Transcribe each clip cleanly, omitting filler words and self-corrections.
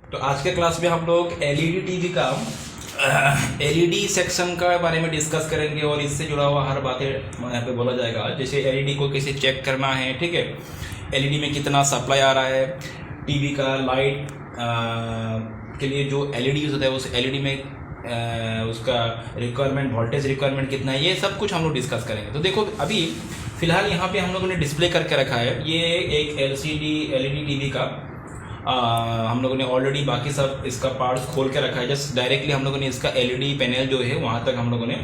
तो आज के क्लास में हम लोग एलईडी टीवी का एलईडी सेक्शन का बारे में डिस्कस करेंगे और इससे जुड़ा हुआ हर बातें यहाँ पे बोला जाएगा। जैसे एलईडी को कैसे चेक करना है, ठीक है, एलईडी में कितना सप्लाई आ रहा है, टीवी का लाइट के लिए जो एलईडी यूज होता है उस एलईडी में उसका रिक्वायरमेंट, वोल्टेज रिक्वायरमेंट कितना है, ये सब कुछ हम लोग डिस्कस करेंगे। तो देखो अभी फिलहाल यहाँ पे हम लोगों ने डिस्प्ले करके रखा है, ये एक एलईडी टीवी का हम लोगों ने ऑलरेडी बाकी सब इसका पार्ट्स खोल के रखा है। जस्ट डायरेक्टली हम लोगों ने इसका एलईडी पैनल जो है वहाँ तक हम लोगों ने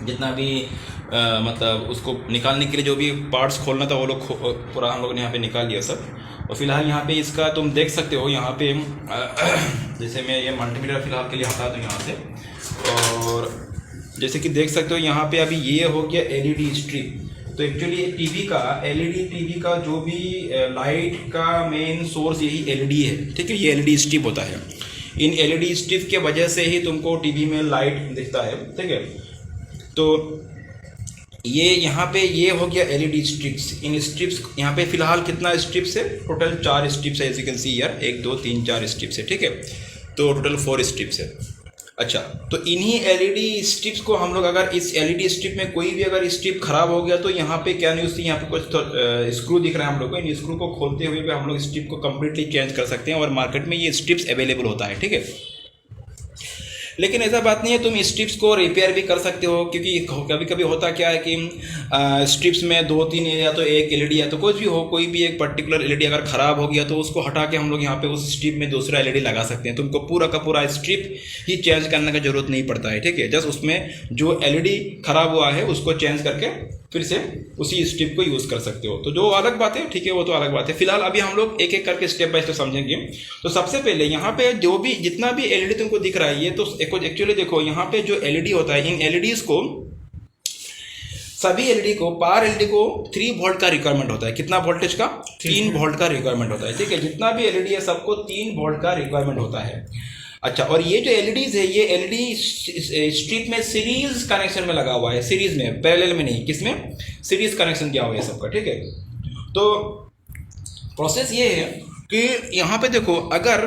जितना भी मतलब उसको निकालने के लिए जो भी पार्ट्स खोलना था वो लोग पूरा हम लोगों ने यहाँ पे निकाल लिया सब। और फिलहाल यहाँ पे इसका तुम देख सकते हो, यहाँ पे जैसे मैं ये मल्टीमीटर फिलहाल के लिए हटा दूँ यहाँ से, और जैसे कि देख सकते हो यहाँ पे अभी ये हो गया एलईडी स्ट्रिप। तो एक्चुअली टीवी का एलईडी टीवी का जो भी लाइट का मेन सोर्स यही एलईडी है, ठीक है, ये एलईडी स्ट्रिप होता है। इन एलईडी स्ट्रिप के वजह से ही तुमको टीवी में लाइट दिखता है, ठीक है। तो ये यहाँ पे ये हो गया एलईडी स्ट्रिप्स। इन स्ट्रिप्स यहाँ पे फिलहाल कितना स्ट्रिप्स है, टोटल 4 स्ट्रिप्स है, as you can see here, 1 2 3 4 strips है, ठीक है। तो टोटल 4 स्ट्रिप्स है। अच्छा, तो इन्हीं एलईडी स्ट्रिप्स को हम लोग अगर इस एलईडी स्ट्रिप में कोई भी अगर स्ट्रिप खराब हो गया तो यहाँ पे क्या न्यूज़ थी, यहाँ पे कुछ तो स्क्रू दिख रहा है हम लोग को। इन स्क्रू को खोलते हुए भी हम लोग स्ट्रिप को कम्प्लीटली चेंज कर सकते हैं और मार्केट में ये स्ट्रिप्स अवेलेबल होता है, ठीक है। लेकिन ऐसा बात नहीं है, तुम स्ट्रिप्स को रिपेयर भी कर सकते हो, क्योंकि कभी कभी होता क्या है कि स्ट्रिप्स में 2-3 या तो एक एलईडी या तो कुछ भी हो, कोई भी एक पर्टिकुलर एलईडी अगर ख़राब हो गया तो उसको हटा के हम लोग यहाँ पे उस स्ट्रिप में दूसरा एलईडी लगा सकते हैं। तुमको पूरा का पूरा स्ट्रिप ही चेंज करने की जरूरत नहीं पड़ता है, ठीक है। जस्ट उसमें जो एलईडी ख़राब हुआ है उसको चेंज करके फिर से उसी स्ट्रिप को यूज़ कर सकते हो। तो जो अलग बात है, ठीक है, वो तो अलग बात है। फिलहाल अभी हम लोग एक एक करके स्टेप बाय स्टेप समझेंगे। तो सबसे पहले यहाँ पे जो भी जितना भी एलईडी तुमको दिख रहा है, ये तो एक्चुअली देखो यहाँ पे जो एलईडी होता है, इन एलईडीज को सभी एलईडी को पावर एलईडी को 3 वोल्ट का रिक्वायरमेंट होता है। कितना वोल्टेज का? 3 वोल्ट का रिक्वायरमेंट होता है, ठीक है। जितना भी एलईडी है सबको 3 वोल्ट का रिक्वायरमेंट होता है। अच्छा, और ये जो एलईडीज है ये एलईडी स्ट्रिप में सीरीज कनेक्शन में लगा हुआ है, सीरीज में, पैरेलल में नहीं, किसमें? सीरीज कनेक्शन किया हुआ है सबका, ठीक है। तो प्रोसेस ये है कि यहाँ पे देखो, अगर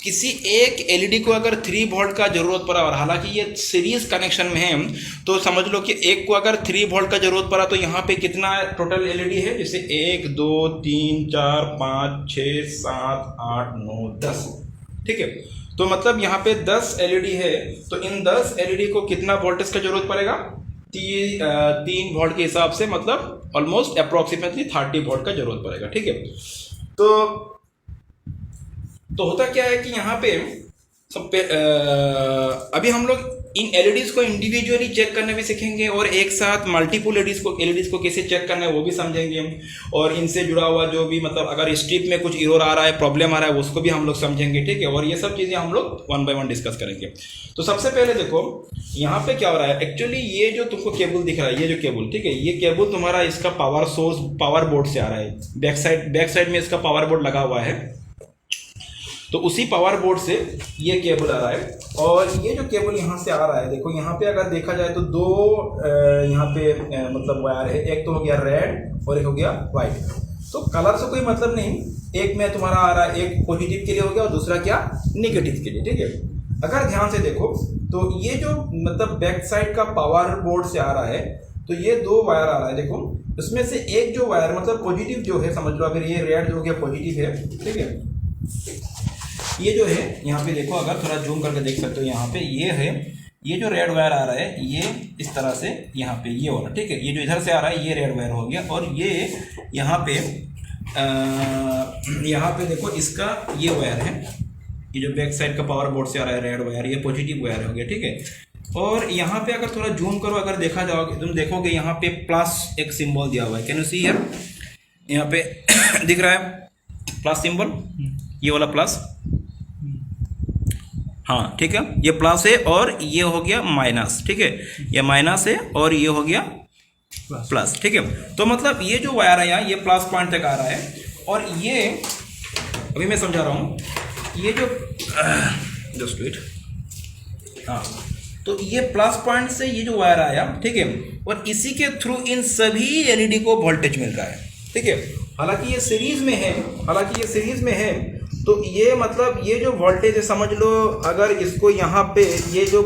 किसी एक एलईडी को अगर 3 वोल्ट का जरूरत पड़ा, और हालांकि ये सीरीज कनेक्शन में है, तो समझ लो कि एक को अगर 3 वोल्ट का जरूरत पड़ा तो यहाँ पे कितना टोटल एलईडी है? जैसे 1 2 3 4 5 6 7 8 9 10, ठीक है। तो मतलब यहाँ पे 10 एलईडी है, तो इन 10 एलईडी को कितना वोल्टेज का जरूरत पड़ेगा? 3 वोल्ट के हिसाब से, मतलब ऑलमोस्ट अप्रोक्सीमेटली 30 वोल्ट का जरूरत पड़ेगा, ठीक है। तो होता क्या है कि यहाँ पे अभी हम लोग इन एलईडीज को इंडिविजुअली चेक करना भी सीखेंगे और एक साथ मल्टीपल एलईडीज को कैसे चेक करना है वो भी समझेंगे, और इनसे जुड़ा हुआ जो भी मतलब अगर स्ट्रिप में कुछ एरर आ रहा है, प्रॉब्लम आ रहा है, उसको भी हम लोग समझेंगे, ठीक है। और ये सब चीज़ें हम लोग 1 बाय 1 डिस्कस करेंगे। तो सबसे पहले देखो यहाँ पे क्या हो रहा है। एक्चुअली ये जो तुमको केबल दिख रहा है, ये जो केबल, ठीक है, ये केबल तुम्हारा इसका पावर सोर्स, पावर बोर्ड से आ रहा है। बैक साइड में इसका पावर बोर्ड लगा हुआ है, तो उसी पावर बोर्ड से ये केबल आ रहा है। और ये जो केबल यहाँ से आ रहा है, देखो यहाँ पे अगर देखा जाए तो 2 यहाँ पे मतलब वायर है, एक तो हो गया रेड और एक हो गया वाइट। तो कलर से कोई मतलब नहीं, एक में तुम्हारा आ रहा है, एक पॉजिटिव के लिए हो गया और दूसरा क्या, निगेटिव के लिए, ठीक है। अगर ध्यान से देखो तो ये जो मतलब बैक साइड का पावर बोर्ड से आ रहा है, तो ये 2 वायर आ रहा है, देखो उसमें से एक जो वायर मतलब पॉजिटिव जो है, समझ लो अगर ये रेड जो हो गया पॉजिटिव है, ठीक है। ये जो है यहाँ पे देखो, अगर थोड़ा जूम करके देख सकते हो, यहाँ पे ये है, ये जो रेड वायर आ रहा है ये इस तरह से यहाँ पे ये वाला, ठीक है। ये जो इधर से आ रहा है ये रेड वायर हो गया, और ये यहाँ पे देखो इसका ये वायर है, ये जो बैक साइड का पावर बोर्ड से आ रहा है रेड वायर, ये पॉजिटिव वायर हो गया, ठीक है। और यहाँ पे अगर थोड़ा जूम करो, अगर देखा जाओगे तुम देखोगे यहाँ पे प्लस एक सिंबल दिया हुआ है। Can you see here? यहाँ पे दिख रहा है प्लस सिंबल, ये वाला प्लस, हाँ ठीक है, ये प्लस है और ये हो गया माइनस, ठीक है, ये माइनस है और ये हो गया प्लस, ठीक है। तो मतलब ये जो वायर है यहाँ, ये प्लस पॉइंट तक आ रहा है, और ये अभी मैं समझा रहा हूँ, ये जो जस्ट वेट, हाँ, तो ये प्लस पॉइंट से ये जो वायर आया, ठीक है, और इसी के थ्रू इन सभी एलईडी को वोल्टेज मिल रहा है, ठीक है। हालांकि ये सीरीज में है, तो ये मतलब ये जो वोल्टेज है समझ लो, अगर इसको यहाँ पे ये जो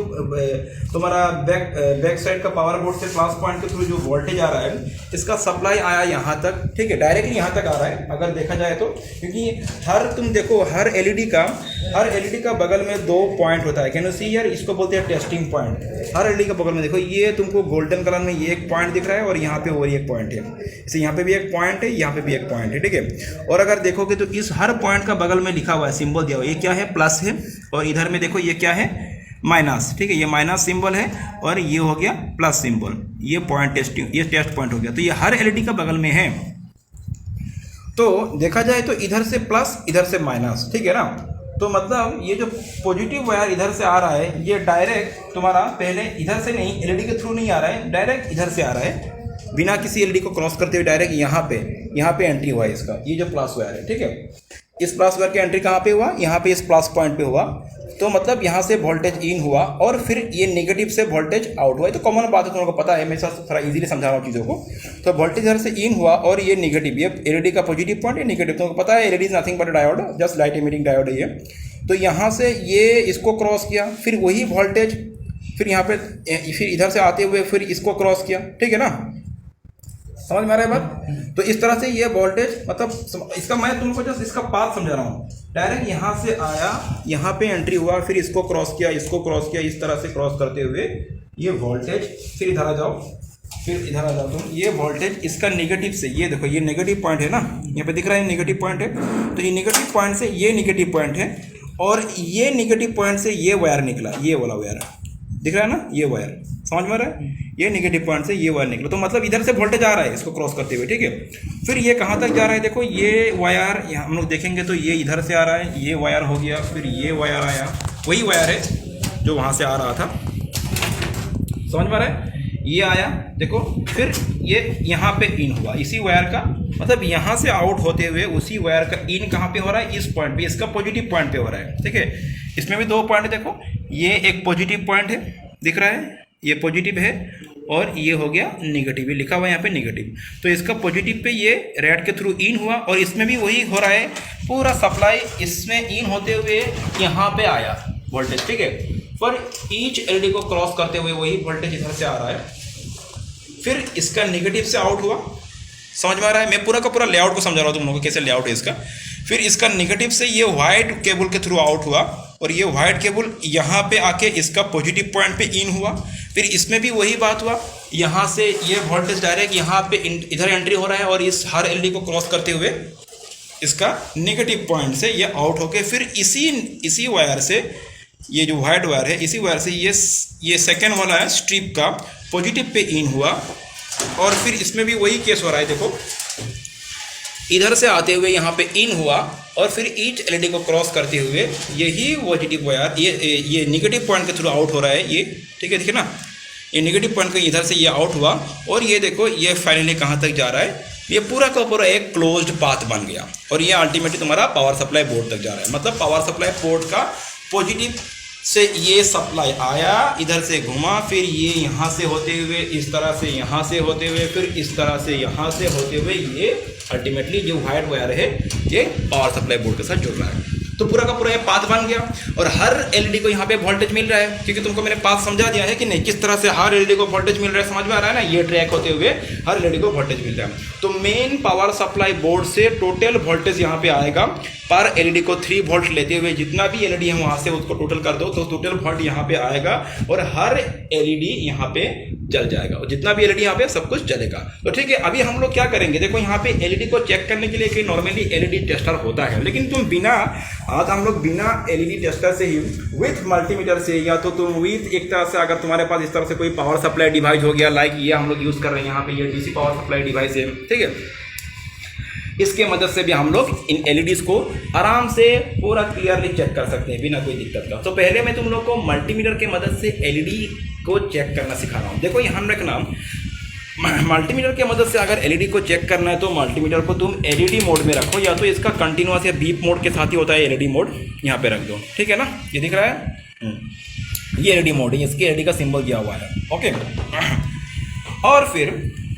तुम्हारा बैक साइड का पावर बोर्ड से प्लस पॉइंट के थ्रू जो वोल्टेज आ रहा है, इसका सप्लाई आया यहाँ तक, ठीक है, डायरेक्टली यहाँ तक आ रहा है अगर देखा जाए तो। क्योंकि तुम देखो हर एलईडी का बगल में 2 पॉइंट होता है। कैन यू सी यार, इसको बोलते हैं टेस्टिंग पॉइंट। हर एलईडी के बगल में देखो, ये तुमको गोल्डन कलर में ये एक पॉइंट दिख रहा है और यहाँ पे और एक पॉइंट है। इसे यहाँ पे भी एक पॉइंट है, यहाँ पे भी एक पॉइंट है, ठीक है। और अगर देखोगे तो इस हर पॉइंट का बगल में लिखा हुआ है, सिंबल दिया हुआ है, ये क्या है, प्लस है, और इधर में देखो ये क्या है, माइनस, ठीक है, ये माइनस सिंबल है और ये हो गया प्लस सिंबल। ये पॉइंट टेस्टिंग, ये टेस्ट पॉइंट हो गया। तो ये हर एलईडी का बगल में है। तो देखा जाए तो इधर से प्लस, इधर से माइनस, ठीक है ना। तो मतलब ये जो पॉजिटिव वायर इधर से आ रहा है, ये डायरेक्ट तुम्हारा पहले इधर से नहीं, एलईडी के थ्रू नहीं आ रहा है, डायरेक्ट इधर से आ रहा है, बिना किसी एलईडी को क्रॉस करते हुए डायरेक्ट यहाँ पे एंट्री हुआ है इसका। ये जो प्लस वायर है, ठीक है, इस प्लस वायर की एंट्री कहाँ पे हुआ, यहाँ पे इस प्लस पॉइंट पे हुआ। तो मतलब यहाँ से वोल्टेज इन हुआ और फिर ये नेगेटिव से वोल्टेज आउट हुआ। तो कॉमन बात है, तुम लोगों को पता है, मैं थोड़ा इजीली समझा रहा हूँ चीज़ों को। तो वोल्टेज इधर से इन हुआ और ये नेगेटिव, ये एलईडी का पॉजिटिव पॉइंट है, नेगेटिव तुमको पता है, LED is nothing but diode, just light emitting diode है ये। तो यहाँ से ये इसको क्रॉस किया, फिर वही वोल्टेज फिर यहाँ पे, फिर इधर से आते हुए फिर इसको क्रॉस किया, ठीक है ना, समझ में आ रहा है बात। तो इस तरह से ये वोल्टेज, मतलब इसका मैं तुमको जस्ट इसका पाथ समझा रहा हूँ। डायरेक्ट यहाँ से आया, यहाँ पे एंट्री हुआ, फिर इसको क्रॉस किया, इसको क्रॉस किया, इस तरह से क्रॉस करते हुए ये वोल्टेज, फिर इधर आ जाओ, फिर इधर आ जाओ तुम, ये वोल्टेज इसका नेगेटिव से, ये देखो ये नेगेटिव पॉइंट है ना, यहाँ पे दिख रहा है नेगेटिव पॉइंट है। तो ये नेगेटिव पॉइंट से ये नेगेटिव पॉइंट है और ये नेगेटिव पॉइंट से ये वायर निकला, ये वाला वायर दिख रहा है ना, ये वायर, समझ में आ रहा है, ये नेगेटिव पॉइंट से ये वायर निकला। तो मतलब इधर से वोल्टेज आ रहा है इसको क्रॉस करते हुए, ठीक है। फिर ये कहाँ तक जा रहा है, देखो ये वायर, हम लोग देखेंगे तो ये इधर से आ रहा है, ये वायर हो गया, फिर ये वायर आया, वही वायर है जो वहाँ से आ रहा था, समझ में आ रहा है, ये आया देखो, फिर ये यहाँ पे इन हुआ इसी वायर का, मतलब यहाँ से आउट होते हुए उसी वायर का इन कहाँ पे हो रहा है, इस पॉइंट पे, इसका पॉजिटिव पॉइंट पे हो रहा है, ठीक है। इसमें भी 2 पॉइंट है, देखो ये एक पॉजिटिव पॉइंट है, दिख रहा है, ये पॉजिटिव है और ये हो गया नेगेटिव, ये लिखा हुआ है यहाँ पे नेगेटिव। तो इसका पॉजिटिव पे ये रेड के थ्रू इन हुआ और इसमें भी वही हो रहा है, पूरा सप्लाई इसमें इन होते हुए यहाँ पे आया वोल्टेज, ठीक है। पर ईच एलईडी को क्रॉस करते हुए वही वोल्टेज इधर से आ रहा है, फिर इसका नेगेटिव से आउट हुआ, समझ में आ रहा है। मैं पूरा का पूरा लेआउट को समझा रहा हूँ तुम लोगों को कैसे लेआउट है इसका। फिर इसका नेगेटिव से ये वाइट केबल के थ्रू आउट हुआ और ये वाइट केबल यहाँ पे आके इसका पॉजिटिव पॉइंट पे इन हुआ। फिर इसमें भी वही बात हुआ, यहाँ से ये वोल्टेज डायरेक्ट यहाँ पे इधर एंट्री हो रहा है और इस हर एलईडी को क्रॉस करते हुए इसका नेगेटिव पॉइंट से ये आउट होके फिर इसी वायर से, ये जो वाइट वायर है, इसी वायर से ये सेकेंड वाला है स्ट्रिप का पॉजिटिव पे इन हुआ और फिर इसमें भी वही केस हो रहा है, देखो इधर से आते हुए यहाँ पे इन हुआ और फिर ईच एलईडी को क्रॉस करते हुए यही पॉजिटिव वायर ये नेगेटिव पॉइंट के थ्रू आउट हो रहा है, ये ठीक है, देखिए ना, ये नेगेटिव पॉइंट का इधर से ये आउट हुआ और ये देखो ये फाइनली कहाँ तक जा रहा है, ये पूरा का पूरा एक क्लोज्ड पाथ बन गया और ये अल्टीमेटली तुम्हारा पावर सप्लाई बोर्ड तक जा रहा है। मतलब पावर सप्लाई पोर्ट का पॉजिटिव से ये सप्लाई आया, इधर से घुमा, फिर ये यहाँ से होते हुए इस तरह से, यहाँ से होते हुए फिर इस तरह से, यहाँ से होते हुए ये अल्टीमेटली जो वाइट वायर है ये पावर सप्लाई बोर्ड के साथ जुड़ रहा है। तो पूरा का पूरा ये पाथ बन गया और हर एलईडी को यहाँ पे वोल्टेज मिल रहा है, क्योंकि तुमको मैंने पाथ समझा दिया है कि नहीं, किस तरह से हर एलईडी को वोल्टेज मिल रहा है, समझ में आ रहा है ना। ये ट्रैक होते हुए हर एलईडी को वोल्टेज मिल रहा है। तो मेन पावर सप्लाई बोर्ड से टोटल वोल्टेज यहाँ पे आएगा पर एलईडी को 3 वोल्ट लेते हुए, जितना भी एलईडी है वहां से उसको टोटल कर दो तो टोटल वोल्ट यहाँ पे आएगा और हर एलईडी यहाँ पे जल जाएगा और जितना भी एलईडी यहाँ पे सब कुछ जलेगा। तो ठीक है, अभी हम लोग क्या करेंगे, देखो यहाँ पे एलईडी को चेक करने के लिए कि नॉर्मली एलईडी टेस्टर होता है, लेकिन तुम आज हम लोग बिना एलईडी टेस्टर से ही विथ मल्टीमीटर से, या तो तुम विथ एक तरह से, अगर तुम्हारे पास इस तरह से कोई पावर सप्लाई डिवाइस हो गया, लाइक ये हम लोग यूज कर रहे हैं यहाँ पे, ये डीसी पावर सप्लाई डिवाइस है, ठीक है, इसके मदद से भी हम लोग इन एलईडीज को आराम से पूरा क्लियरली चेक कर सकते हैं बिना कोई दिक्कत का। तो पहले मैं तुम लोग को मल्टीमीटर के मदद से एलईडी को चेक करना सिखा रहा हूँ। देखो यहाँ रखना, मल्टीमीटर के मदद से अगर एलईडी को चेक करना है तो मल्टीमीटर को तुम एलईडी मोड में रखो, या तो इसका कंटिन्यूअस या बीप मोड के साथ ही होता है एलईडी मोड, यहाँ पे रख दो, ठीक है ना, ये दिख रहा है, ये एलईडी मोड है, इसके एलईडी का सिंबल दिया हुआ है, ओके। और फिर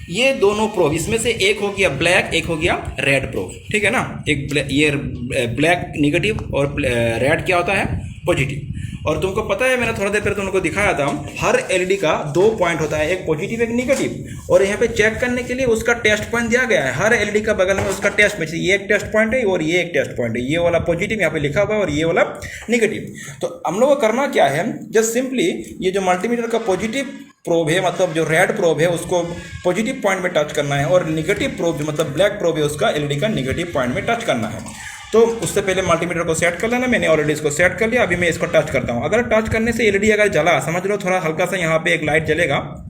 ये दोनों प्रोब, इसमें से एक हो गया ब्लैक, एक हो गया रेड प्रोब, ठीक है ना। एक ये ब्लैक निगेटिव और रेड क्या होता है, पॉजिटिव। और तुमको पता है, मैंने थोड़ा देर पहले तुमको दिखाया था, हर एलईडी का 2 पॉइंट होता है, एक पॉजिटिव एक निगेटिव। और यहाँ पे चेक करने के लिए उसका टेस्ट पॉइंट दिया गया है, हर एलईडी का बगल में उसका टेस्ट पॉइंट, ये एक टेस्ट पॉइंट है और ये एक टेस्ट पॉइंट है, ये वाला पॉजिटिव यहाँ पे लिखा हुआ है और ये वाला निगेटिव। तो हम लोग को करना क्या है, जस्ट सिंपली ये जो मल्टीमीटर का पॉजिटिव प्रोब है, मतलब जो रेड प्रोब है, उसको पॉजिटिव पॉइंट में टच करना है, और निगेटिव प्रोब जो मतलब ब्लैक प्रोब है, उसका एलईडी का निगेटिव पॉइंट में टच करना है। तो उससे पहले मल्टीमीटर को सेट कर लेना, मैंने ऑलरेडी इसको सेट कर लिया। अभी मैं इसको टच करता हूँ। अगर टच करने से एलईडी अगर जला, समझ लो थोड़ा हल्का सा यहाँ पे एक लाइट जलेगा,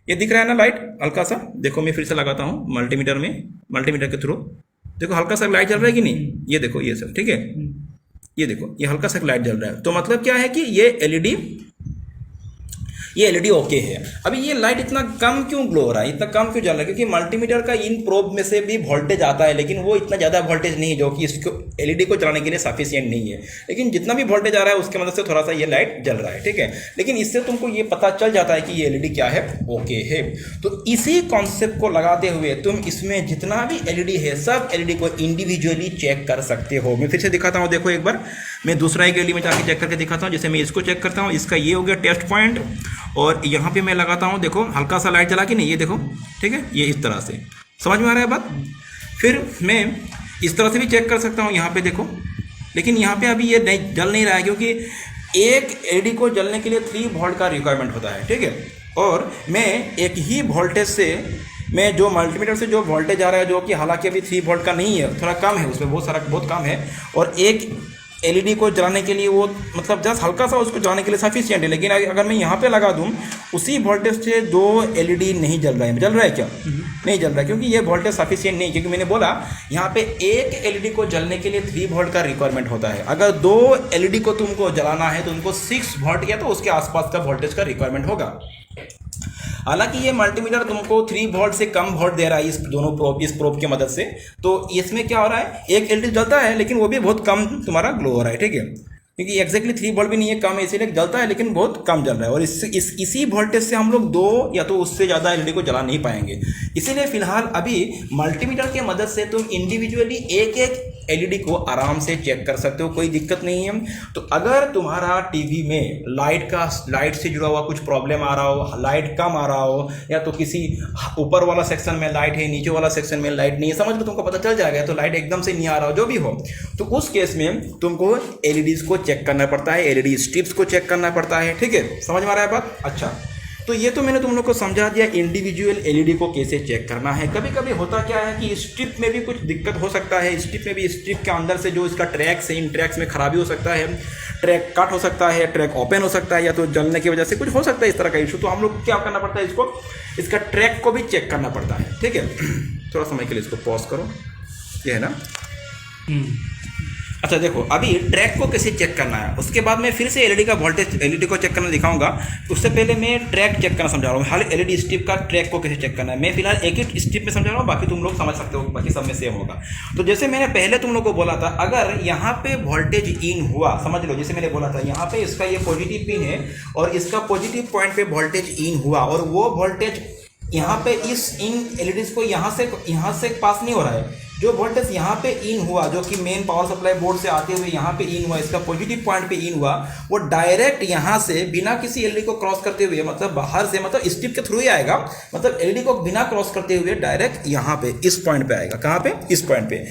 ये दिख रहा है ना लाइट हल्का सा, देखो मैं फिर से लगाता हूँ मल्टीमीटर में, मल्टीमीटर के थ्रू देखो हल्का सा लाइट जल रहा है कि नहीं, ये देखो ये सब ठीक है, ये देखो ये हल्का सा लाइट जल रहा है। तो मतलब क्या है कि ये एलईडी ओके है। अभी ये लाइट इतना कम क्यों ग्लो हो रहा है, इतना कम क्यों जल रहा है, क्योंकि मल्टीमीटर का इन प्रोब में से भी वोल्टेज आता है, लेकिन वो इतना ज़्यादा वोल्टेज नहीं है जो कि इसको एलईडी को चलाने के लिए सफिशिएंट नहीं है। लेकिन जितना भी वोल्टेज आ रहा है उसके मदद से थोड़ा सा ये लाइट जल रहा है, ठीक है। लेकिन इससे तुमको ये पता चल जाता है कि ये एलईडी क्या है, ओके है। तो इसी कॉन्सेप्ट को लगाते हुए तुम इसमें जितना भी एलईडी है, सब एलईडी को इंडिविजुअली चेक कर सकते हो। मैं फिर से दिखाता हूँ, देखो एक बार मैं दूसरा एक एलईडी में जाके चेक करके दिखाता हूँ। जैसे मैं इसको चेक करता हूँ, इसका ये हो गया टेस्ट पॉइंट, और यहाँ पे मैं लगाता हूँ, देखो हल्का सा लाइट जला कि नहीं, ये देखो ठीक है, ये इस तरह से समझ में आ रहा है बात। फिर मैं इस तरह से भी चेक कर सकता हूँ, यहाँ पे देखो, लेकिन यहाँ पे अभी ये नहीं जल नहीं रहा है, क्योंकि एक एलईडी को जलने के लिए 3 वोल्ट का रिक्वायरमेंट होता है, ठीक है। और मैं एक ही वोल्टेज से, मैं जो मल्टीमीटर से जो वोल्टेज आ रहा है, जो कि हालांकि अभी 3 वोल्ट का नहीं है, थोड़ा कम है, उसमें बहुत कम है, और एक एलईडी को जलाने के लिए वो मतलब जस्ट हल्का सा उसको जलाने के लिए सफिशिएंट है। लेकिन अगर मैं यहाँ पे लगा दूँ, उसी वोल्टेज से 2 एलईडी नहीं जल रहा है, जल रहा है क्या, नहीं जल रहा है, क्योंकि ये वोल्टेज सफिशिएंट नहीं है। क्योंकि मैंने बोला यहाँ पे एक एलईडी को जलने के लिए 3 वोल्ट का रिक्वायरमेंट होता है। अगर 2 एलईडी को तुमको जलाना है तो उनको 6 वोल्ट या तो उसके आसपास का वोल्टेज का रिक्वायरमेंट होगा। हालांकि ये मल्टीमीटर तुमको 3 वोल्ट से कम वोल्ट दे रहा है इस दोनों प्रोब, इस प्रोब की मदद से। तो इसमें क्या हो रहा है, एक एलईडी जलता है लेकिन वो भी बहुत कम तुम्हारा ग्लो हो रहा है, ठीक है, क्योंकि एक्जैक्टली 3 वोल्ट भी नहीं है, कम है, इसीलिए जलता है लेकिन बहुत कम जल रहा है। और इसी वोल्टेज से हम लोग 2 या तो उससे ज़्यादा एलईडी को जला नहीं पाएंगे। इसीलिए फिलहाल अभी मल्टीमीटर के मदद से तुम इंडिविजुअली एक एलईडी को आराम से चेक कर सकते हो, कोई दिक्कत नहीं है। तो अगर तुम्हारा टीवी में लाइट से जुड़ा हुआ कुछ प्रॉब्लम आ रहा हो, लाइट कम आ रहा हो, या तो किसी ऊपर वाला सेक्शन में लाइट है, नीचे वाला सेक्शन में लाइट नहीं है, समझ लो तुमको पता चल जाएगा, तो लाइट एकदम से नहीं आ रहा हो, जो भी हो, तो उस केस में तुमको एलईडीज को चेक करना पड़ता है, एलईडी स्ट्रिप्स को चेक करना पड़ता है, ठीक है, समझ में आ रहा है बात। अच्छा, तो ये तो मैंने तुम लोग को समझा दिया इंडिविजुअल एलईडी को कैसे चेक करना है। कभी कभी होता क्या है कि स्ट्रिप में भी कुछ दिक्कत हो सकता है, स्ट्रिप में भी, स्ट्रिप के अंदर से जो इसका ट्रैक्स है, इन ट्रैक्स में खराबी हो सकता है, ट्रैक कट हो सकता है, ट्रैक ओपन हो सकता है, या तो जलने की वजह से कुछ हो सकता है इस तरह का इशू। तो हम लोग क्या करना पड़ता है, इसका ट्रैक को भी चेक करना पड़ता है, ठीक है। थोड़ा समय के लिए इसको पॉज करो, ये है ना। अच्छा देखो, अभी ट्रैक को कैसे चेक करना है, उसके बाद मैं फिर से एलईडी का वोल्टेज, एलईडी को चेक करना दिखाऊंगा। उससे पहले मैं ट्रैक चेक करना समझा रहा हूँ, हर एलईडी स्ट्रिप का ट्रैक को कैसे चेक करना है। मैं फिलहाल एक ही स्ट्रिप में समझा रहा हूँ, बाकी तुम लोग समझ सकते हो, बाकी सब में सेम होगा। तो जैसे मैंने पहले तुम लोग को बोला था, अगर यहाँ पे वोल्टेज इन हुआ, समझ लो, जैसे मैंने बोला था यहाँ पे इसका ये पॉजिटिव पिन है और इसका पॉजिटिव पॉइंट पे वोल्टेज इन हुआ, और वो वोल्टेज यहाँ पे इन एलईडीज को यहाँ से पास नहीं हो रहा है। जो वोल्टेज यहाँ पे इन हुआ, जो कि मेन पावर सप्लाई बोर्ड से आते हुए यहाँ पे इन हुआ, इसका पॉजिटिव पॉइंट पे इन हुआ, वो डायरेक्ट यहाँ से बिना किसी एलईडी को क्रॉस करते हुए, मतलब बाहर से, मतलब स्ट्रिप के थ्रू ही आएगा, मतलब एलईडी को बिना क्रॉस करते हुए डायरेक्ट यहाँ पे इस पॉइंट पे आएगा। कहाँ पे, इस पॉइंट पे।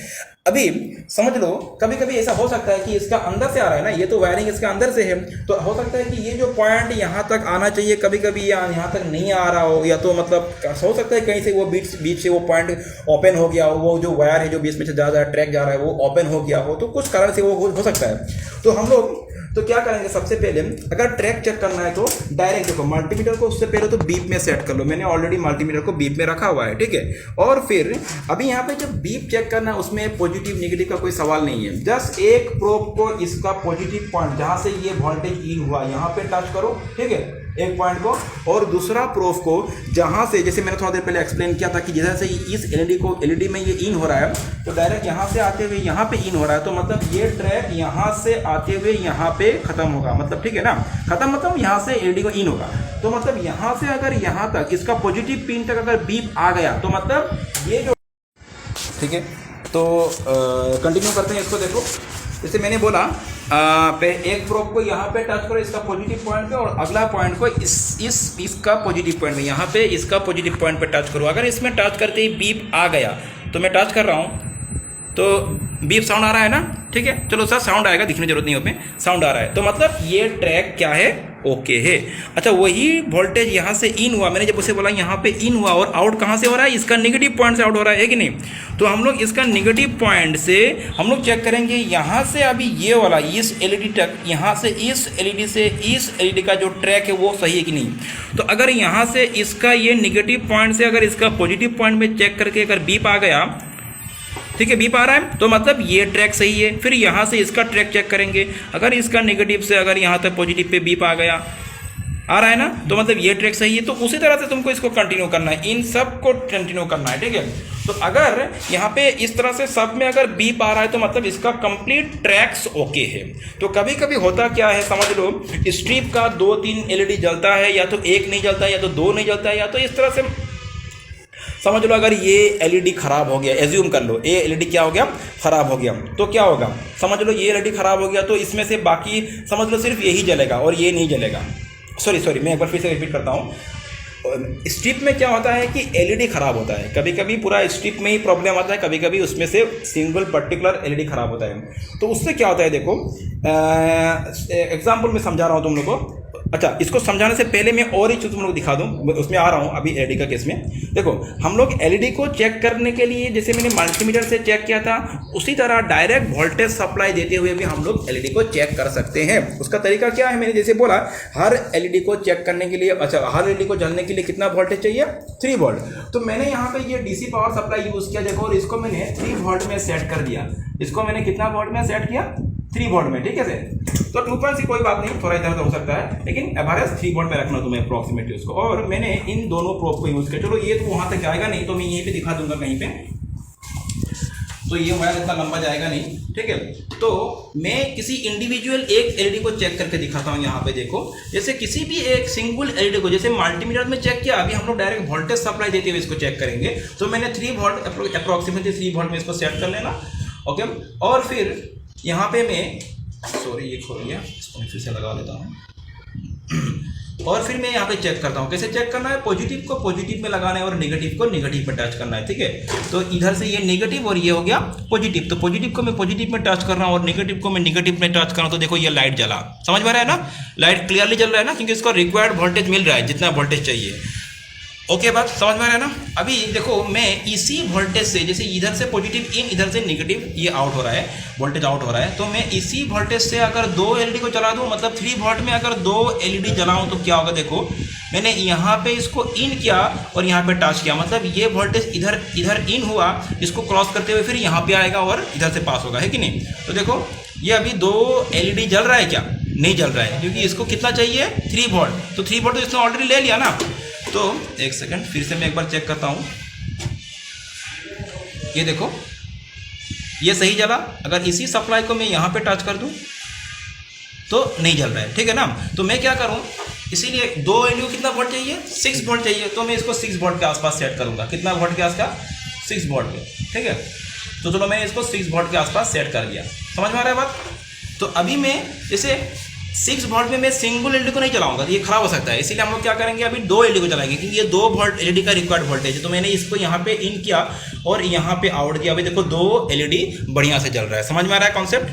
अभी समझ लो, कभी कभी ऐसा हो सकता है कि इसका अंदर से आ रहा है ना, ये तो वायरिंग इसका अंदर से है, तो हो सकता है कि ये जो पॉइंट यहाँ तक आना चाहिए, कभी कभी यहाँ तक नहीं आ रहा हो, या तो मतलब हो सकता है कहीं से वो बीच से वो पॉइंट ओपन हो गया हो, वो जो वायर है जो बीच में से ज़्यादा ट्रैक जा रहा है वो ओपन हो गया हो, तो कुछ कारण से वो हो सकता है। तो हम लोग तो क्या करेंगे, सबसे पहले अगर ट्रैक चेक करना है तो डायरेक्ट देखो, मल्टीमीटर को उससे पहले तो बीप में सेट कर लो। मैंने ऑलरेडी मल्टीमीटर को बीप में रखा हुआ है, ठीक है। और फिर अभी यहाँ पे जब बीप चेक करना है, उसमें पॉजिटिव नेगेटिव का कोई सवाल नहीं है। जस्ट एक प्रोब को इसका पॉजिटिव पॉइंट जहाँ से ये वोल्टेज इन हुआ यहाँ पे टच करो, ठीक है। एक पॉइंट को, और दूसरा प्रूफ को जहाँ से, जैसे मैंने थोड़ा देर पहले एक्सप्लेन किया था कि जैसे इस एलईडी में ये इन हो रहा है तो डायरेक्ट यहाँ से आते हुए यहाँ पे इन हो रहा है, तो मतलब ये ट्रैक यहाँ से आते हुए यहाँ पे खत्म होगा, मतलब ठीक है ना, खत्म मतलब यहाँ से एलईडी को इन होगा, तो मतलब यहाँ से अगर यहाँ तक इसका पॉजिटिव पिन तक अगर बीप आ गया तो मतलब ये जो, ठीक है। तो कंटिन्यू करते हैं इसको। देखो जैसे मैंने बोला एक प्रोब को यहाँ पे टच करो इसका पॉजिटिव पॉइंट पे, और अगला पॉइंट को इसका पॉजिटिव पॉइंट में, यहाँ पे इसका पॉजिटिव पॉइंट पे टच करो। अगर इसमें टच करते ही बीप आ गया तो मैं टच कर रहा हूँ तो बीप साउंड आ रहा है ना, ठीक है। चलो सर साउंड आएगा, दिखने जरूरत नहीं है, साउंड आ रहा है, तो मतलब ये ट्रैक क्या है, ओके है। अच्छा वही वोल्टेज यहाँ से इन हुआ, मैंने जब उसे बोला यहाँ पे इन हुआ, और आउट कहाँ से हो रहा है, इसका नेगेटिव पॉइंट से आउट हो रहा है कि नहीं। तो हम लोग इसका नेगेटिव पॉइंट से हम लोग चेक करेंगे यहाँ से अभी ये वाला इस एलईडी तक, यहाँ से इस एलईडी से इस एलईडी का जो ट्रैक है वो सही है कि नहीं। तो अगर यहाँ से इसका ये नेगेटिव पॉइंट से अगर इसका पॉजिटिव पॉइंट में चेक करके अगर बीप आ गया, ठीक है, बीप आ रहा है, तो मतलब ये ट्रैक सही है। फिर यहाँ से इसका ट्रैक चेक करेंगे, अगर इसका नेगेटिव से अगर यहाँ तक पॉजिटिव पे बीप आ गया, आ रहा है ना, तो मतलब ये ट्रैक सही है। तो उसी तरह से तुमको इसको कंटिन्यू करना है, इन सब को कंटिन्यू करना है, ठीक है। तो अगर यहाँ पे इस तरह से सब में अगर बीप आ रहा है तो मतलब इसका कंप्लीट ट्रैक्स ओके है। तो कभी कभी होता क्या है, समझ लो स्ट्रिप का 2-3 एलईडी जलता है, या तो एक नहीं जलता है, या तो 2 नहीं जलता है, या तो इस तरह से समझ लो अगर ये एलईडी खराब हो गया, एज्यूम कर लो ये एलईडी क्या हो गया, खराब हो गया, तो क्या होगा, समझ लो ये एलईडी खराब हो गया तो इसमें से बाकी समझ लो सिर्फ यही जलेगा और ये नहीं जलेगा। सॉरी मैं एक बार फिर से रिपीट करता हूँ। स्ट्रिप में क्या होता है कि एलईडी खराब होता है, कभी कभी पूरा स्ट्रिप में ही प्रॉब्लम आता है, कभी कभी उसमें से सिंगल पर्टिकुलर एलईडी खराब होता है। तो उससे क्या होता है, देखो एग्जाम्पल में समझा रहा हूँ तुम लोग को। अच्छा इसको समझाने से पहले मैं और ही चीज़ तुम लोग दिखा दूं, उसमें आ रहा हूं अभी एलईडी का केस में। देखो हम लोग एलईडी को चेक करने के लिए जैसे मैंने मल्टीमीटर से चेक किया था, उसी तरह डायरेक्ट वोल्टेज सप्लाई देते हुए भी हम लोग एलईडी को चेक कर सकते हैं। उसका तरीका क्या है, मैंने जैसे बोला हर एलईडी को चेक करने के लिए, अच्छा हर एलईडी को जलने के लिए कितना वोल्टेज चाहिए, 3 वोल्ट। तो मैंने यहाँ पे ये डीसी पावर सप्लाई यूज किया, देखो, और इसको मैंने 3 वोल्ट में सेट कर दिया। इसको मैंने कितना वोल्ट में सेट किया, 3 वोल्ट में, ठीक है सर। तो 2.6 कोई बात नहीं, थोड़ा इधर उधर हो सकता है, लेकिन एवरेज 3 वोल्ट में रखना तुम्हें अप्रॉक्सीमेटली उसको। और मैंने इन दोनों प्रोब को यूज किया। चलो ये तो वहां तक जाएगा नहीं, तो मैं यहीं पे दिखा दूंगा कहीं पे, तो ये वायर इतना लंबा जाएगा नहीं, ठीक है। तो मैं किसी इंडिविजुअल एक एलईडी को चेक करके दिखाता हूँ। यहाँ पे देखो, जैसे किसी भी एक सिंगल एलईडी को जैसे मल्टीमीटर में चेक किया, अभी हम लोग डायरेक्ट वोल्टेज सप्लाई देते हुए इसको चेक करेंगे। तो मैंने 3 वोल्ट अप्रॉक्सीमेटली 3 वोल्ट में इसको सेट कर लेना, ओके। और फिर यहाँ पे मैं सॉरी ये खो गया, इसको मैं फिर से लगा लेता हूँ। और फिर मैं यहाँ पे चेक करता हूँ, कैसे चेक करना है, पॉजिटिव को पॉजिटिव में लगाना है और नेगेटिव को नेगेटिव में टच करना है, ठीक है। तो इधर से ये नेगेटिव और ये हो गया पॉजिटिव, तो पॉजिटिव को मैं पॉजिटिव में टच कर रहा हूँ और नेगेटिव को मैं नेगेटिव में टच कर रहा हूँ। तो देखो ये लाइट जला, समझ में आ रहा है ना, लाइट क्लियरली जल रहा है ना, क्योंकि इसको रिक्वायर्ड वोल्टेज मिल रहा है, जितना वोल्टेज चाहिए। ओके बात समझ में आ रहा है ना। अभी देखो मैं इसी वोल्टेज से, जैसे इधर से पॉजिटिव इन, इधर से नेगेटिव ये आउट हो रहा है, वोल्टेज आउट हो रहा है, तो मैं इसी वोल्टेज से अगर 2 एलईडी को जला दूं, मतलब 3 वोल्ट में अगर 2 एलईडी जलाऊं तो क्या होगा, देखो मैंने यहाँ पे इसको इन किया और यहाँ पे टच किया, मतलब ये वोल्टेज इधर इन हुआ, इसको क्रॉस करते हुए फिर यहाँ पे आएगा और इधर से पास होगा, है कि नहीं। तो देखो ये अभी 2 एलईडी जल रहा है क्या, नहीं जल रहा है, क्योंकि इसको कितना चाहिए, 3 वोल्ट। तो 3 वोल्ट तो इसने ऑलरेडी ले लिया ना। तो एक सेकंड फिर से मैं एक बार चेक करता हूं, ये देखो ये सही जला। अगर इसी सप्लाई को मैं यहां पे टच कर दूं तो नहीं जल रहा है, ठीक है ना। तो मैं क्या करूं, इसीलिए 2 एलईडी कितना वोल्ट चाहिए, 6 वोल्ट चाहिए, तो मैं इसको 6 वोल्ट के आसपास सेट करूंगा। कितना वोल्ट के आसपास, 6 वोल्ट पे, ठीक है। तो चलो मैंने इसको 6 वोल्ट के आसपास सेट कर दिया, समझ में आ रहा है बात। तो अभी मैं जैसे 6 वोल्ट में मैं सिंगल एलईडी को नहीं चलाऊंगा, तो ये खराब हो सकता है, इसीलिए हम लोग क्या करेंगे, अभी 2 एलईडी को चलाएंगे, क्योंकि ये 2 वोल्ट एलईडी का रिक्वायर्ड वोल्टेज है। तो मैंने इसको यहाँ पे इन किया और यहाँ पे आउट किया। अभी देखो 2 एलईडी बढ़िया से जल रहा है, समझ में आ रहा है कॉन्सेप्ट,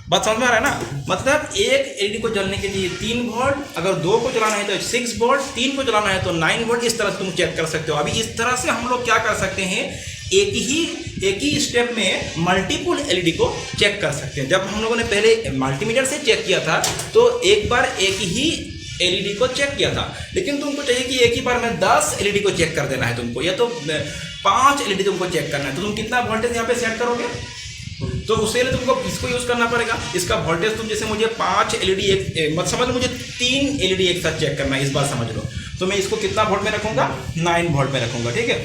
बात समझ में आ रहा है ना। मतलब एक एलईडी को जलने के लिए 3 वोल्ट, अगर 2 को चलाना है तो 6 वोल्ट, 3 को चलाना है तो 9 वोल्ट, इस तरह से तुम चेक कर सकते हो। अभी इस तरह से हम लोग क्या कर सकते हैं, एक ही स्टेप में मल्टीपल एलईडी को चेक कर सकते हैं। जब हम लोगों ने पहले मल्टीमीटर से चेक किया था तो एक बार एक ही एलईडी को चेक किया था, लेकिन तुमको चाहिए कि एक ही बार में 10 एलईडी को चेक कर देना है तुमको, या तो 5 एलईडी तुमको चेक करना है। तो तुम कितना वोल्टेज यहाँ पे सेट करोगे, तो उसके लिए तुमको इसको यूज़ करना पड़ेगा। इसका वोल्टेज तुम जैसे मुझे 5 एलईडी मत समझ लो, मुझे 3 एलईडी एक साथ चेक करना है, इस बार समझ लो। तो मैं इसको कितना वोल्ट में रखूँगा, 9 वोल्ट में रखूँगा, ठीक है।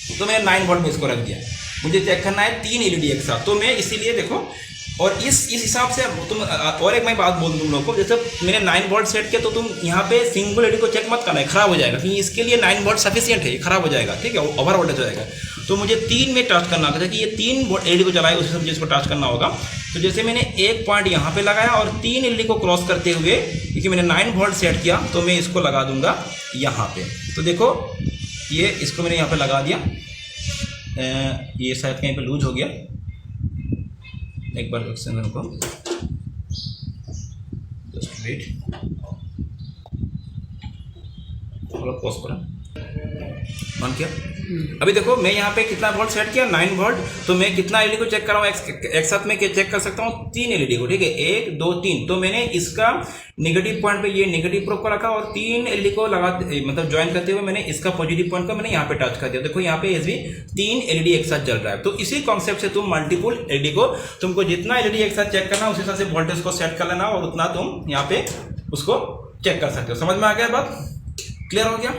तो मैंने 9 वोल्ट में इसको रख दिया। मुझे चेक करना है 3 एलईडी एक साथ, तो मैं इसीलिए देखो, और इस हिसाब से तुम और एक मैं बात बोल दूँ तुम लोग को, जैसे मैंने 9 वोल्ट सेट किया तो तुम यहाँ पे सिंगल एलईडी को चेक मत करना है, खराब हो जाएगा, क्योंकि इसके लिए 9 वोल्ट सफिशिएंट है, ये खराब हो जाएगा, ठीक है, ओवर वोल्टेज हो जाएगा। तो मुझे 3 में टच करना था कि ये 3 एलईडी को चलाए, उसी से मुझे इसको टच करना होगा। तो जैसे मैंने एक पॉइंट यहाँ पे लगाया और 3 एलईडी को क्रॉस करते हुए, क्योंकि मैंने 9 वोल्ट सेट किया, तो मैं इसको लगा दूंगा यहाँ पे। तो देखो ये इसको मैंने यहाँ पे लगा दिया, ये शायद कहीं पे लूज हो गया, एक बार एक्सटेंशन को जस्ट वेट, थोड़ा पॉज करो, ऑन किया। अभी देखो मैं यहाँ पे कितना वोल्ट सेट किया, 9 वोल्ट। तो मैं कितना एलईडी को चेक कर रहा हूँ, एक साथ में चेक कर सकता हूँ 3 एलईडी को, ठीक है, 1 2 3। तो मैंने इसका नेगेटिव पॉइंट पे ये नेगेटिव प्रोब को रखा और 3 एलईडी को लगा, मतलब ज्वाइन करते हुए मैंने इसका पॉजिटिव पॉइंट को मैंने यहाँ पे टच कर दिया। देखो यहाँ पे भी 3 एलईडी एक साथ जल रहा है। तो इसी कॉन्सेप्ट से तुम मल्टीपल एलईडी को, तुमको जितना एलईडी एक साथ चेक करना उस हिसाब से वोल्टेज को सेट कर लेना और उतना तुम यहाँ पे उसको चेक कर सकते हो। समझ में आ गया बात, क्लियर हो गया?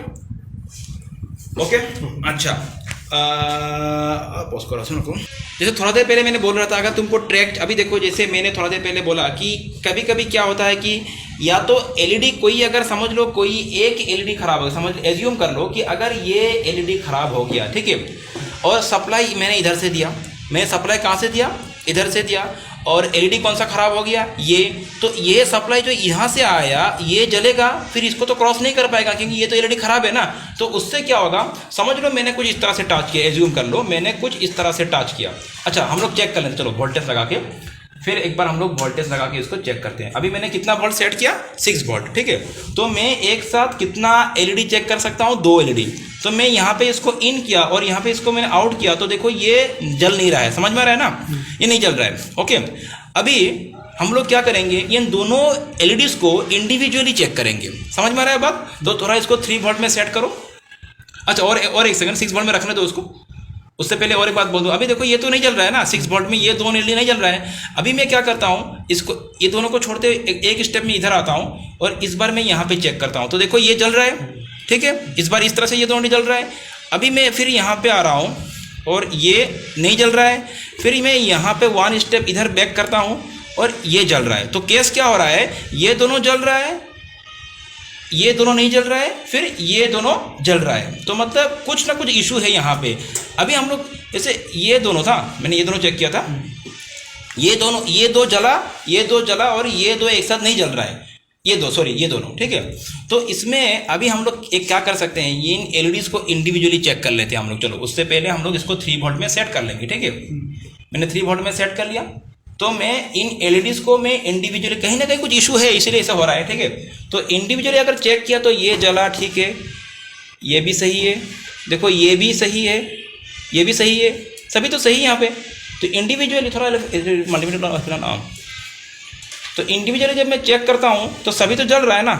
ओके अच्छा, पॉज करो, सुनो। जैसे थोड़ा देर पहले मैंने बोल रहा था, अगर तुमको ट्रैक, अभी देखो जैसे मैंने थोड़ा देर पहले बोला कि कभी कभी क्या होता है कि या तो एलईडी कोई, अगर समझ लो कोई एक एलईडी खराब हो, समझ एज्यूम कर लो कि अगर ये एलईडी खराब हो गया, ठीक है, और सप्लाई मैंने इधर से दिया, मैंने सप्लाई कहाँ से दिया, इधर से दिया, और एलईडी कौन सा खराब हो गया, ये, तो ये सप्लाई जो यहाँ से आया ये जलेगा, फिर इसको तो क्रॉस नहीं कर पाएगा क्योंकि ये तो एलईडी खराब है ना। तो उससे क्या होगा, समझ लो मैंने कुछ इस तरह से टच किया, एज्यूम कर लो मैंने कुछ इस तरह से टच किया। अच्छा हम लोग चेक कर लेते, चलो वोल्टेज लगा के, फिर एक बार हम लोग वोल्टेज लगा के इसको चेक करते हैं। अभी मैंने कितना वोल्ट सेट किया, 6 वोल्ट, ठीक है। तो मैं एक साथ कितना एलईडी चेक कर सकता हूँ, 2 एलईडी। तो मैं यहाँ पे इसको इन किया और यहाँ पे इसको मैंने आउट किया, तो देखो ये जल नहीं रहा है, समझ में आ रहा है ना, ये नहीं जल रहा है। ओके, अभी हम लोग क्या करेंगे, इन दोनों एलईडीज को इंडिविजुअली चेक करेंगे, समझ में आ रहा है बात। तो थोड़ा इसको 3 वोल्ट में सेट करो। अच्छा और एक सेकंड, 6 वोल्ट में रखने दो उसको। उससे पहले और एक बात बोल दूं, अभी देखो ये तो नहीं जल रहा है ना, 6 वोल्ट में ये दोनों एलईडी नहीं जल रहा है। अभी मैं क्या करता हूँ, इसको ये दोनों को छोड़ते हुए एक स्टेप में इधर आता हूँ और इस बार मैं यहाँ पे चेक करता हूँ। तो देखो ये जल रहा है, ठीक है, इस बार इस तरह से ये दोनों जल रहा है। अभी मैं फिर यहाँ पे आ रहा हूँ और ये नहीं जल रहा है, फिर मैं यहाँ पे 1 स्टेप इधर बैक करता हूँ और ये जल रहा है। तो केस क्या हो रहा है, ये दोनों जल रहा है, ये दोनों नहीं जल रहा है, फिर ये दोनों जल रहा है। तो मतलब कुछ ना कुछ इशू है यहाँ पे। अभी हम लोग जैसे ये दोनों था, मैंने ये दोनों चेक किया था, ये दो जला और ये दो एक साथ नहीं जल रहा है, ये दोनों, ठीक है। तो इसमें अभी हम लोग एक क्या कर सकते हैं, इन एलईडीज को इंडिविजुअली चेक कर लेते हैं हम लोग। चलो उससे पहले हम लोग इसको 3 वोल्ट में सेट कर लेंगे, ठीक है। मैंने 3 वोल्ट में सेट कर लिया, तो मैं इन एलईडीज को मैं इंडिविजुअली, कहीं ना कहीं कुछ इशू है इसीलिए ऐसा हो रहा है, ठीक है। तो इंडिविजुअली अगर चेक किया तो ये जला, ठीक है, ये भी सही है, देखो ये भी सही है, ये भी सही है, सभी तो सही है यहाँ पे। तो इंडिविजुअली थोड़ा मल्टीमीटर, तो इंडिविजुअली जब मैं चेक करता हूँ तो सभी तो जल रहा है ना।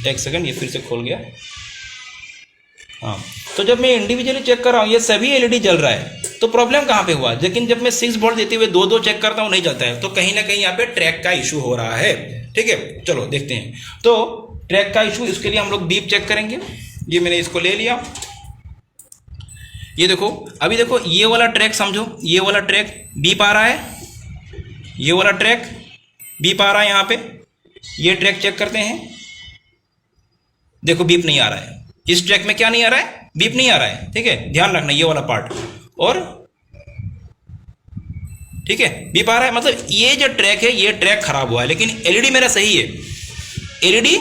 एक सेकंड, ये फिर से खोल गया, हाँ। तो जब मैं इंडिविजुअली चेक कर रहा हूँ ये सभी एलईडी जल रहा है, तो प्रॉब्लम कहाँ पे हुआ। लेकिन जब मैं 6 वोल्ट देते हुए 2 चेक करता हूँ नहीं जलता है, तो कहीं ना कहीं यहाँ पे ट्रैक का इशू हो रहा है, ठीक है। चलो देखते हैं। तो ट्रैक का इशू, इसके लिए हम लोग बीप चेक करेंगे। ये मैंने इसको ले लिया, ये देखो, अभी देखो ये वाला ट्रैक समझो, ये वाला ट्रैक बीप आ रहा है, ये वाला ट्रैक बीप आ रहा है यहाँ पे। ये ट्रैक चेक करते हैं, देखो बीप नहीं आ रहा है। इस ट्रैक में क्या नहीं आ रहा है, बीप नहीं आ रहा है, ठीक है, ध्यान रखना ये वाला पार्ट। और ठीक है, बीप आ रहा है, मतलब ये जो ट्रैक है ये ट्रैक खराब हुआ है, लेकिन एलईडी मेरा सही है, एलईडी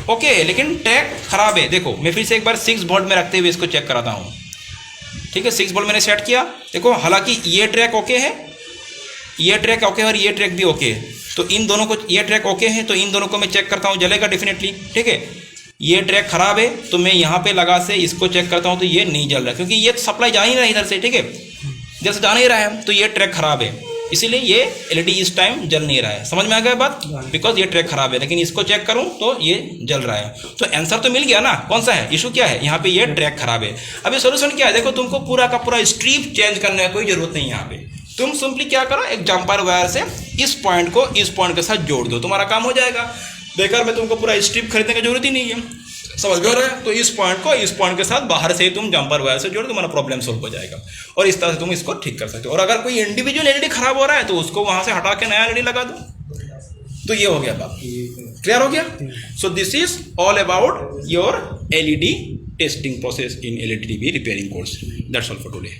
ओके है, लेकिन ट्रैक खराब है। देखो मैं फिर से एक बार 6 वोल्ट में रखते हुए इसको चेक कराता हूँ, ठीक है। 6 वोल्ट मैंने सेट किया, देखो हालांकि ये ट्रैक ओके है, ये ट्रैक ओके है और ये ट्रैक भी ओके है। तो इन दोनों को, ये ट्रैक ओके है तो इन दोनों को मैं चेक करता हूँ, जलेगा डेफिनेटली, ठीक है। ये ट्रैक खराब है तो मैं यहाँ पे लगा से इसको चेक करता हूँ, तो ये नहीं जल रहा क्योंकि ये सप्लाई जा ही रहा है इधर से, ठीक है, जैसे जा नहीं रहा है, तो ये ट्रैक खराब है, इसीलिए ये एलईडी इस टाइम जल नहीं रहा है। समझ में आ गया बात, बिकॉज ये ट्रैक खराब है, लेकिन इसको चेक करूँ तो ये जल रहा है। तो आंसर तो मिल गया ना, कौन सा है इशू, क्या है यहाँ पे, ये ट्रैक खराब है। अभी सोल्यूशन क्या है, देखो तुमको पूरा का पूरा स्ट्रिप चेंज करने की कोई जरूरत नहीं है यहाँ पे। तुम सिंपली क्या करो, एक जंपर वायर से इस पॉइंट को इस पॉइंट के साथ जोड़ दो, तुम्हारा काम हो जाएगा। बेकार में तुमको पूरा स्ट्रिप खरीदने की जरूरत ही नहीं है, समझ गए? तो इस पॉइंट को इस पॉइंट के साथ बाहर से ही तुम जंपर वायर से जोड़, तुम्हारा प्रॉब्लम सोल्व हो जाएगा। और इस तरह से तुम इसको ठीक कर सकते हो। और अगर कोई इंडिविजुअल एलईडी खराब हो रहा है तो उसको वहां से हटा के नया एलईडी लगा दो। तो ये हो गया बात, क्लियर हो गया? So this is all about your LED testing process in LED TV repairing course. That's all for today.